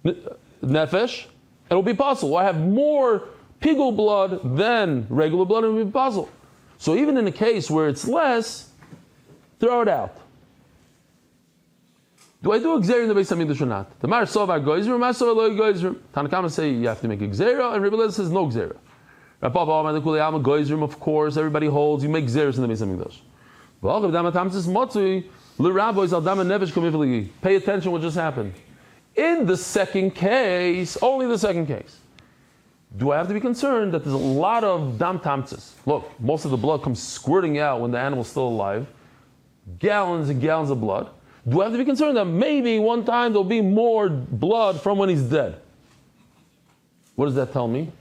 nefesh, and it will be possible. I have more pigul blood than regular blood, and it will be possible. So even in a case where it's less, throw it out. Do I do a gzeira in the Beis HaMikdash or not? The Mar Sovar Goizrim, Mar Sovar Lo Goizrim. Tanakama say you have to make a gzeira, and Rebbe Lezer says no gzeira. Of course, everybody holds you make gzeiras in the Beis HaMikdash. Pay attention what just happened. In the second case, only the second case, do I have to be concerned that there's a lot of dam tamtzis? Look, most of the blood comes squirting out when the animal's still alive. Gallons and gallons of blood. Do I have to be concerned that maybe one time there'll be more blood from when he's dead? What does that tell me?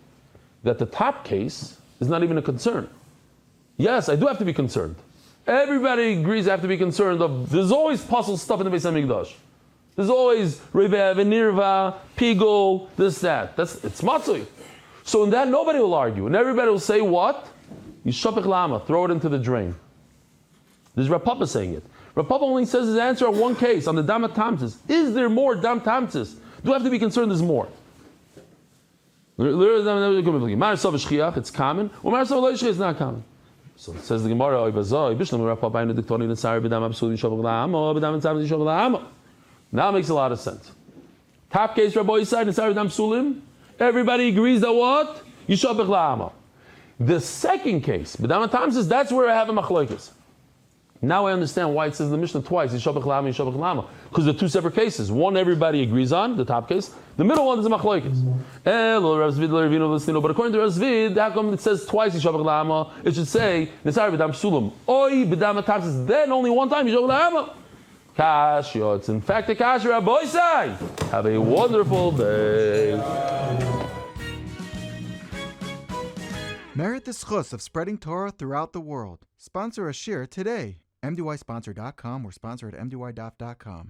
That the top case is not even a concern. Yes, I do have to be concerned. Everybody agrees I have to be concerned of, there's always puzzle stuff in the Beis HaMikdash. There's always Revev, Nirva, Pigul, this, that. It's Matzui. So in that, nobody will argue. And everybody will say, what? Yishopech lama, throw it into the drain. There's Rav Papa saying it. Rav Papa only says his answer on one case, on the Dam Tamtzis. Is there more Dam Tamtzis? Do I have to be concerned there's more? It's common. It's not common. So it says the Gemara, now it makes a lot of sense. Top case, Rabbi Yisai, Nesar Dam Sulim. Everybody agrees that what? Yishopech la'ama. The second case, B'dam Tamtzis, that's where I have a machlokes. Now I understand why it says in the Mishnah twice, Yishopech la'ama, Yishopech la'ama. Because they're 2 separate cases. One everybody agrees on, the top case. The middle one is a machlokes. But according to Rav Zvid, how come it says twice Yishopech la'ama? It should say, Nesar B'dam Sulim. Oi B'dam Tamtzis, then only one time Yishopech la'ama. Kasha, it's in fact a kasha, Rabbi Yisai. Have a wonderful day. Merit the schus of spreading Torah throughout the world. Sponsor a shir today. MDYsponsor.com or sponsor at MDYDaf.com.